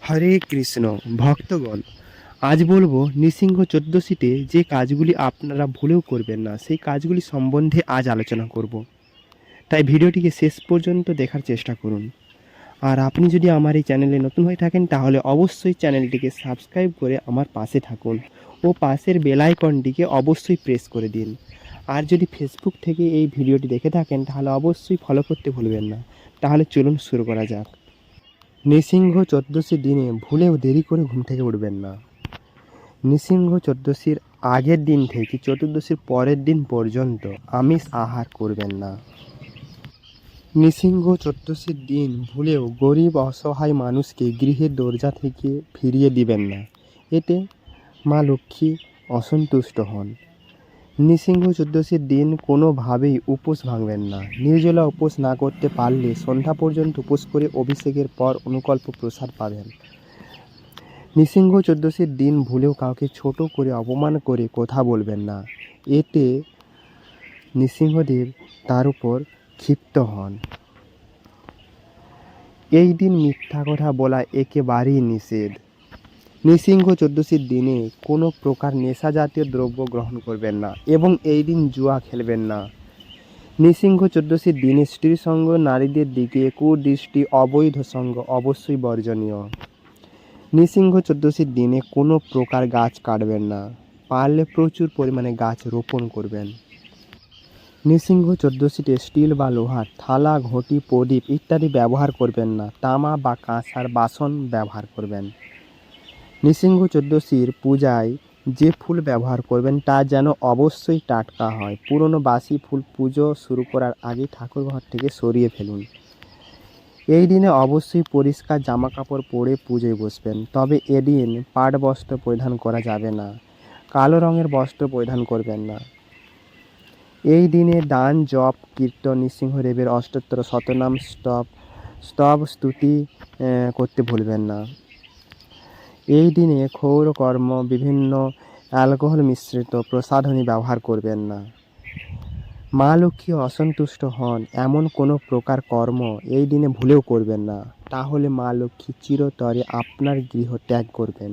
হরে কৃষ্ণ ভক্তগণ, আজ বলবো নৃসিংহ চোদ্দশীতে যে কাজগুলি আপনারা ভুলেও করবেন না, সেই কাজগুলি সম্বন্ধে আজ আলোচনা করব। তাই ভিডিওটিকে শেষ পর্যন্ত দেখার চেষ্টা করুন। আর আপনি যদি আমার এই চ্যানেলে নতুন হয়ে থাকেন তাহলে অবশ্যই চ্যানেলটিকে সাবস্ক্রাইব করে আমার পাশে থাকুন ও পাশের বেল আইকনটিকে অবশ্যই প্রেস করে দিন। আর যদি ফেসবুক থেকে এই ভিডিওটি দেখে থাকেন তাহলে অবশ্যই ফলো করতে ভুলবেন না। তাহলে চলুন শুরু করা যাক। নৃসিংহ চোদ্দশীর দিনে ভুলেও দেরি করে ঘুম থেকে উঠবেন না। নৃসিংহ চোদ্দশীর আগের দিন থেকে চতুর্দশীর পরের দিন পর্যন্ত আমিষ আহার করবেন না। নৃসিংহ চোদ্দশীর দিন ভুলেও গরিব অসহায় মানুষকে গৃহের দরজা থেকে ফিরিয়ে দিবেন না, এতে মা লক্ষ্মী অসন্তুষ্ট হন। নৃসিংহ চোদ্দশীর দিন কোনোভাবেই উপোস ভাঙবেন না। নির্জলা উপোস না করতে পারলে সন্ধ্যা পর্যন্ত উপোস করে অভিষেকের পর অনুকল্প প্রসাদ পাবেন। নৃসিংহ চোদ্দশীর দিন ভুলেও কাউকে ছোট করে অপমান করে কথা বলবেন না, এতে নৃসিংহদেব তার উপর ক্ষিপ্ত হন। এই দিন মিথ্যা কথা বলা একেবারেই নিষেধ। নৃসিংহ চোদ্দশীর দিনে কোনো প্রকার নেশা জাতীয় দ্রব্য গ্রহণ করবেন না এবং এই দিন জুয়া খেলবেন না। নৃসিংহ চোদ্দশীর দিনে স্ত্রী সঙ্গ, নারীদের দিকে কুদৃষ্টি, অবৈধ সঙ্গ অবশ্যই বর্জনীয়। নৃসিংহ চোদ্দশীর দিনে কোনো প্রকার গাছ কাটবেন না, পারলে প্রচুর পরিমাণে গাছ রোপণ করবেন। নৃসিংহ চোদ্দশীতে স্টিল বা লোহার থালা, ঘটি, প্রদীপ ইত্যাদি ব্যবহার করবেন না। তামা বা কাঁসার বাসন ব্যবহার করবেন। নৃসিংহ চোদ্দশীর পূজায় যে ফুল ব্যবহার করবেন তা যেন অবশ্যই টাটকা হয়। পুরনো বাসি ফুল পুজো শুরু করার আগে ঠাকুরঘর থেকে সরিয়ে ফেলুন। এই দিনে অবশ্যই পরিষ্কার জামা কাপড় পরে পুজোয় বসবেন। তবে এদিন পাট বস্ত্র পরিধান করা যাবে না, কালো রঙের বস্ত্র পরিধান করবেন না। এই দিনে দান, জপ, কীর্তন, নৃসিংহদেবের অষ্টোত্তর শতনাম স্তব স্তুতি করতে ভুলবেন না। এই দিনে ক্ষৌর কর্ম, বিভিন্ন অ্যালকোহল মিশ্রিত প্রসাধনী ব্যবহার করবেন না। মা লক্ষ্মী অসন্তুষ্ট হন এমন কোনো প্রকার কর্ম এই দিনে ভুলেও করবেন না, তাহলে মা লক্ষ্মী চিরতরে আপনার গৃহ ত্যাগ করবেন।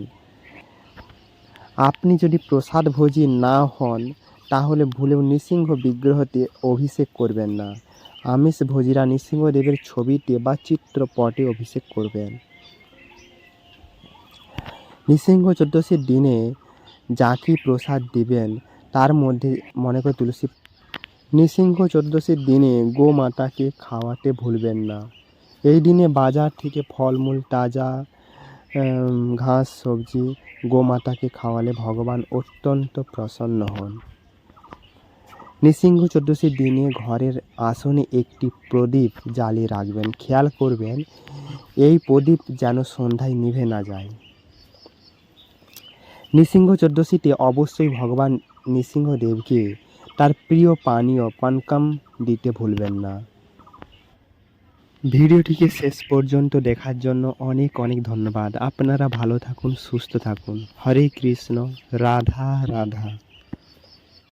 আপনি যদি প্রসাদভোজী না হন তাহলে ভুলেও নৃসিংহ বিগ্রহতে অভিষেক করবেন না। আমিষভোজীরা নৃসিংহদেবের ছবিতে বা চিত্রপটে অভিষেক করবেন। নৃসিংহ চোদ্দশীর দিনে যাকে প্রসাদ দিবেন তার মধ্যে মনে করে তুলসী। নৃসিংহ চোদ্দশীর দিনে গোমাতাকে খাওয়াতে ভুলবেন না। এই দিনে বাজার থেকে ফলমূল, তাজা ঘাস, সবজি গোমাতাকে খাওয়ালে ভগবান অত্যন্ত প্রসন্ন হন। নৃসিংহ চোদ্দশীর দিনে ঘরের আসনে একটি প্রদীপ জ্বালিয়ে রাখবেন। খেয়াল করবেন এই প্রদীপ যেন সন্ধ্যায় নিভে না যায়। নৃসিংহ চোদ্দশীতে অবশ্যই ভগবান নৃসিংহদেবকে তার প্রিয় পানীয় পানকাম দিতে ভুলবেন না। ভিডিওটিকে শেষ পর্যন্ত দেখার জন্য অনেক অনেক ধন্যবাদ। আপনারা ভালো থাকুন, সুস্থ থাকুন। হরে কৃষ্ণ, রাধা রাধা।